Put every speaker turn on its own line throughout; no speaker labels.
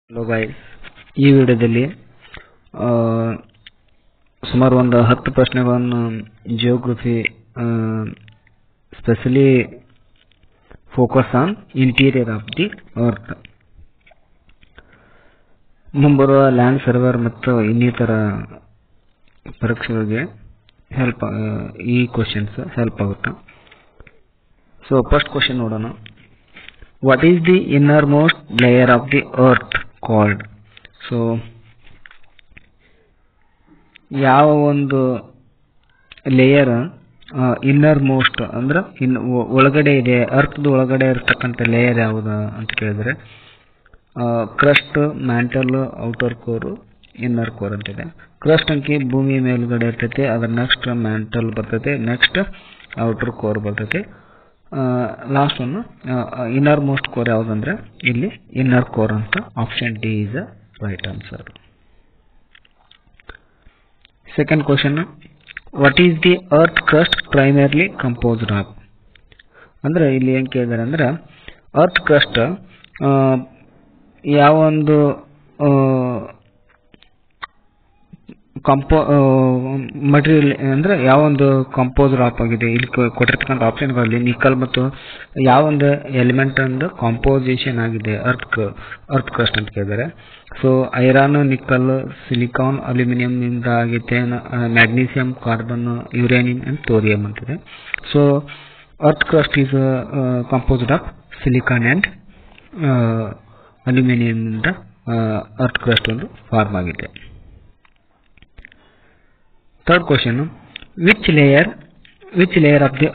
Hello guys, ಈ ವಿಡಿಯೋದಲ್ಲಿ ಸುಮಾರು ಒಂದು 10 ಪ್ರಶ್ನೆಗಳನ್ನು geography specially focus on interior of the earth, ಮುಂಬರುವ ಲ್ಯಾಂಡ್ ಸರ್ವೇರ್ ಮತ್ತು ಇನ್ನಿತರ ಪರೀಕ್ಷೆಗಳಿಗೆ ಈ ಕ್ವಶನ್ಸ್ ಹೆಲ್ಪ್ ಆಗುತ್ತೆ. ಸೊ ಫಸ್ಟ್ ಕ್ವಶನ್ ನೋಡೋಣ. What is the innermost layer of the earth called? So ಯಾವ ಒಂದು ಲೇಯರ್ ಇನ್ನರ್ ಮೋಸ್ಟ್ ಅಂದ್ರೆ ಒಳಗಡೆ ಇದೆ, ಅರ್ಥದ ಒಳಗಡೆ ಇರತಕ್ಕಂಥ ಲೇಯರ್ ಯಾವುದು ಅಂತ ಕೇಳಿದ್ರೆ crust, mantle, outer core, inner core ಅಂತಿದೆ. ಕ್ರಸ್ಟ್ ಅಂಕಿ ಭೂಮಿ ಮೇಲ್ಗಡೆ ಇರ್ತೈತೆ, ಅದ್ರ ನೆಕ್ಸ್ಟ್ ಮ್ಯಾಂಟಲ್ ಬರ್ತೈತೆ, ನೆಕ್ಸ್ಟ್ ಔಟರ್ ಕೋರ್ ಬರ್ತೈತೆ, last one innermost core ಯಾವುದಂದ್ರೆ ಇಲ್ಲಿ ಇನ್ನರ್ ಕೋರ್ ಅಂತ. Option D is the right answer. Second question, what is the earth crust primarily composed of? ಅಂದ್ರೆ ಇಲ್ಲಿ ಏನ್ ಕೇಳಿದಾರೆ ಅಂದ್ರೆ ಅರ್ತ್ ಕ್ರಸ್ಟ್ ಯಾವೊಂದು ಮಟೀರಿಯಲ್ ಅಂದ್ರೆ ಯಾವೊಂದು ಕಂಪೋಸ್ಡ್ ಆಫ್ ಆಗಿದೆ. ಇಲ್ಲಿ ಕೊಟ್ಟಿರ್ತಕ್ಕಂಥ ಆಪ್ಷನ್ಗಳಲ್ಲಿ ನಿಕಲ್ ಮತ್ತು ಯಾವೊಂದು ಎಲಿಮೆಂಟ್ ಒಂದು ಕಾಂಪೋಸಿಷನ್ ಆಗಿದೆ ಅರ್ತ್ ಕ್ರಸ್ಟ್ ಅಂತ ಕೇಳಿದ್ದಾರೆ. So iron, nickel, silicon, aluminium ಇಂದ ಆಗೈತೆ, magnesium, carbon, uranium and thorium ಅಂತಿದೆ. So earth crust is composed of silicon and aluminium ಇಂದ ಅರ್ತ್ ಕ್ರಸ್ಟ್ ಒಂದು ಫಾರ್ಮ್ ಆಗಿದೆ. Third question, which layer of the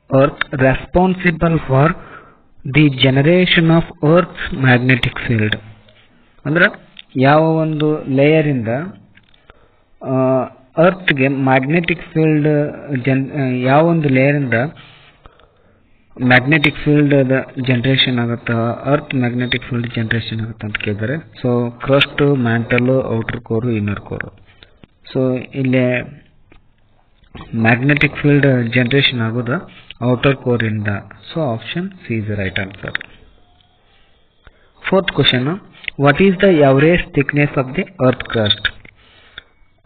earth responsible for the generation of earth's magnetic field? ಅಂದ್ರೆ ಯಾವ ಒಂದು layer ಇಂದ ಅರ್ತ್ಗೆ magnetic field ಯಾವ ಒಂದು ಲೇಯರ್ ಇಂದ ಮ್ಯಾಗ್ನೆಟಿಕ್ ಫೀಲ್ಡ್ ಜನರೇಷನ್ ಆಗುತ್ತಾ, ಅರ್ತ್ ಮ್ಯಾಗ್ನೆಟಿಕ್ ಫೀಲ್ಡ್ ಜನರೇಷನ್ ಆಗುತ್ತಾ ಅಂತ ಕೇಳಿದ್ದಾರೆ. So crust, mantle, outer core, inner core. So ಇಲ್ಲಿ ಮ್ಯಾಗ್ನೆಟಿಕ್ ಫೀಲ್ಡ್ ಜನರೇಷನ್ ಆಗೋದು ಔಟರ್ ಕೋರ್ ಇಂದ. So option C is the right answer. Fourth question, what is the average thickness of the earth crust?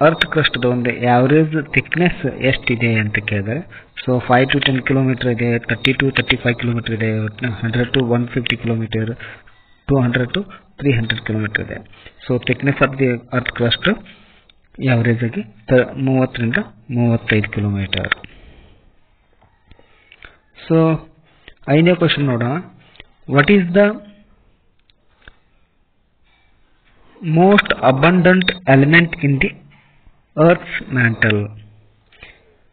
Earth crust ಒಂದು average thickness ಎಷ್ಟಿದೆ ಅಂತ ಕೇಳಿದರೆ so 5 to 10 kilometre ಇದೆ, 30 to 35 kilometre ಇದೆ, 100 to 150 kilometre, 200 to 300 kilometre ಇದೆ. So thickness of the earth crust average ಆಗಿ 30 ರಿಂದ 35 kilometre. So ಐದನೇ ಕ್ವಶನ್ ನೋಡೋಣ. What is the most abundant element in the earth's mantle?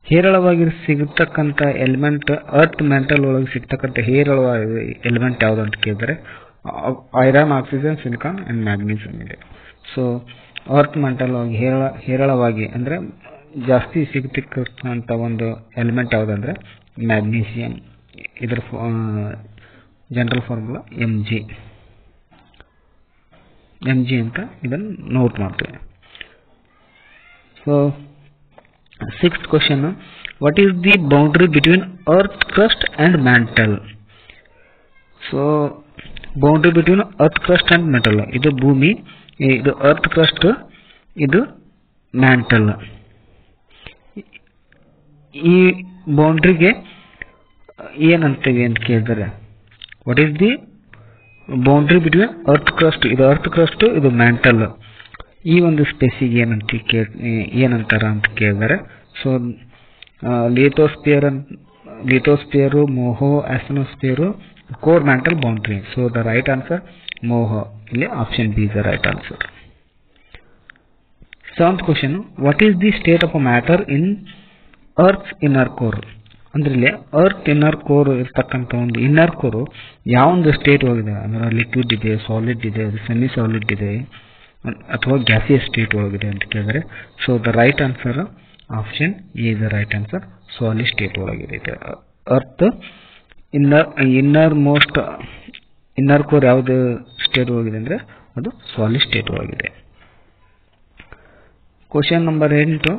ಹೇರಳವಾಗಿ ಸಿಗತಕ್ಕಂಥ ಎಲಿಮೆಂಟ್ ಅರ್ತ್ ಮ್ಯಾಂಟಲ್ ಒಳಗೆ ಸಿಗ್ತಕ್ಕಂಥ ಹೇರಳವಾದ ಎಲಿಮೆಂಟ್ ಯಾವುದು ಅಂತ ಕೇಳಿದರೆ iron, oxygen, silicon and magnesium ಇದೆ. ಸೊ ಅರ್ತ್ ಮ್ಯಾಂಟಲ್ ಹೇರಳವಾಗಿ ಅಂದ್ರೆ ಜಾಸ್ತಿ ಸಿಗತಕ್ಕಂಥ ಒಂದು ಎಲಿಮೆಂಟ್ ಯಾವುದಂದ್ರೆ ಮ್ಯಾಗ್ನೀಸಿಯಂ. ಇದರ ಜನರಲ್ ಫಾರ್ಮುಲಾ Mg ಅಂತ ಇದನ್ನು ನೋಟ್ ಮಾಡ್ತೇವೆ. So sixth question, what is the boundary between earth crust and mantle? So boundary between earth crust and mantle, ಇದು ಭೂಮಿ, ಇದು ಅರ್ತ್ ಕ್ರಸ್ಟ್, ಇದು ಮ್ಯಾಂಟಲ್. ಈ ಬೌಂಡ್ರಿಗೆ ಏನಂತೀವಿ ಅಂತ ಕೇಳಿದರೆ what is the boundary between earth crust, ಇದು ಅರ್ತ್ ಕ್ರಸ್ಟ್, ಇದು ಮ್ಯಾಂಟಲ್. ಈ ಒಂದು ಸ್ಪೇಸಿಗೆ ಏನಂತಾರ ಅಂತ ಕೇಳಿದರೆ so lithosphere, Moho, asthenosphere, core mantle boundary. So the right answer Moho. ಇಲ್ಲಿ option B is the right answer. Seventh question, what is the state of matter in earth's inner core? ಅಂದ್ರೆ ಇಲ್ಲಿ earth inner core ಇರ್ತಕ್ಕಂಥ ಒಂದು inner core ಯಾವೊಂದು state ಒಳಗಿದೆ ಅಂದ್ರೆ liquid ಇದೆ, solid ಇದೆ, ಸೆಮಿ ಸಾಲಿಡ್ ಇದೆ ಅಥವಾ ಗ್ಯಾಸಿಯಸ್ ಸ್ಟೇಟ್ ಒಳಗಿದೆ ಅಂತ ಕೇಳಿದರೆ so the right answer option A is the right answer. Solid state ಒಳಗಿದೆ. ಅರ್ತ್ ಇನ್ನರ್ ಕೋರ್ ಯಾವ್ದು ಸ್ಟೇಟ್ ಒಳಗಿದೆ ಅಂದ್ರೆ ಅದು ಸಾಲಿಡ್ ಸ್ಟೇಟ್ ಒಳಗಿದೆ. Question number 8,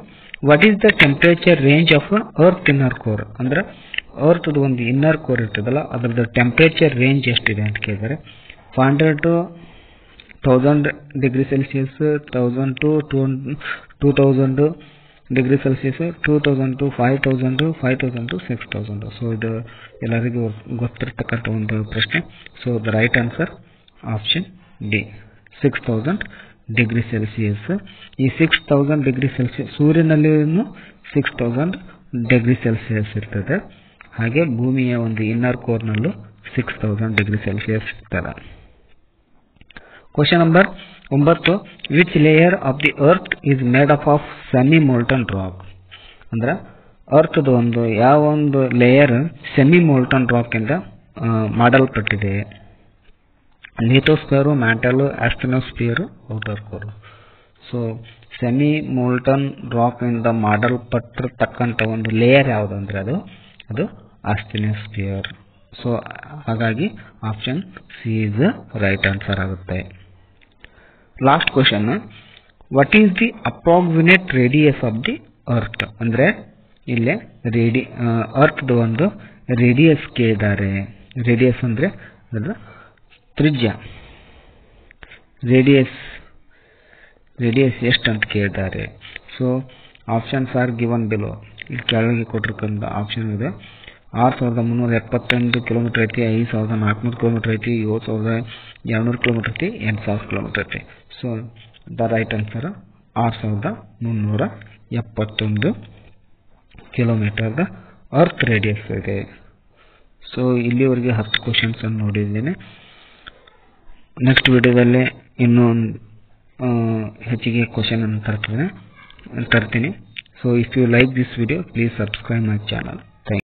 what is the temperature range of earth inner core? ಅಂದ್ರೆ ಅರ್ತ್ ಒಂದು ಇನ್ನರ್ ಕೋರ್ ಇರ್ತದಲ್ಲ, ಅದರದ್ದು ಟೆಂಪರೇಚರ್ ರೇಂಜ್ ಎಷ್ಟಿದೆ ಅಂತ ಕೇಳಿದರೆ 500 to 1000 degree Celsius, 1000 to 2000 degree Celsius, 2000 to 5000, 5000 to 6000. So ಇದು ಎಲ್ಲರಿಗೂ ಗೊತ್ತಿರತಕ್ಕಂಥ ಒಂದು ಪ್ರಶ್ನೆ. So the right answer option D, 6000 degree Celsius. ಈ 6000 ಡಿಗ್ರಿ ಸೆಲ್ಸಿಯಸ್ ಸೂರ್ಯನಲ್ಲಿ 6000 ಡಿಗ್ರಿ ಸೆಲ್ಸಿಯಸ್ ಇರ್ತದೆ. ಹಾಗೆ ಭೂಮಿಯ ಒಂದು ಇನ್ನರ್ ಕೋರ್ನಲ್ಲೂ 6000 ಡಿಗ್ರಿ ಸೆಲ್ಸಿಯಸ್ ಇರ್ತದೆ. Question number 9. Which layer of the earth is made up of semi molten rock? ಅಂದ್ರೆ ಅರ್ಥದ ಯಾವ ಒಂದು ಲೇಯರ್ ಸೆಮಿ ಮೋಲ್ಟನ್ ರಾಕ್ ಇಂದ ಮಾಡಲ್ಪಟ್ಟಿದೆ? Lithosphere, mantle, asthenosphere, outer core. So semi molten rock ಇಂದ ಮಾಡಲ್ಪಟ್ಟಿರ್ತಕ್ಕಂಥ ಒಂದು ಲೇಯರ್ ಯಾವುದು ಅಂದ್ರೆ ಅದು ಆಸ್ಟೆನೋಸ್ಫಿಯರ್. ಸೊ ಹಾಗಾಗಿ option C is right answer ಆಗುತ್ತೆ. Last question, what is the approximate radius of the earth? ಅಂದ್ರೆ ಇಲ್ಲೇ ಅರ್ತ್ ಒಂದು ರೇಡಿಯಸ್ ಕೇಳಿದ್ದಾರೆ. ರೇಡಿಯಸ್ ಅಂದ್ರೆ ಅದರ ತ್ರಿಜ್ಯ, ರೇಡಿಯಸ್ ಎಷ್ಟು ಅಂತ ಕೇಳಿದ್ದಾರೆ. So options are given below. ಇಲ್ಲಿ ಕೆಳಗೆ ಕೊಟ್ಟಿರ್ತಕ್ಕಂಥ ಆಪ್ಷನ್ ಇದೆ. 6371 ಕಿಲೋಮೀಟರ್ ಐತಿ, 5400 ಕಿಲೋಮೀಟರ್ ಐತಿ, 7200 ಕಿಲೋಮೀಟರ್ ಐತಿ, 8000 ಕಿಲೋಮೀಟರ್ ಐತಿ. So the right answer 6371 kilometre the earth radius ಇದೆ. ಸೊ ಇಲ್ಲಿವರೆಗೆ 10 ಕ್ವಶನ್ಸ್ ಅನ್ನು ನೋಡಿದ್ದೇನೆ. ನೆಕ್ಸ್ಟ್ ವಿಡಿಯೋದಲ್ಲಿ ಇನ್ನೂ ಹೆಚ್ಚಿಗೆ ಕ್ವಶನ್ ಅನ್ನು ತರ್ತೀನಿ. So if you like this video, please subscribe my channel.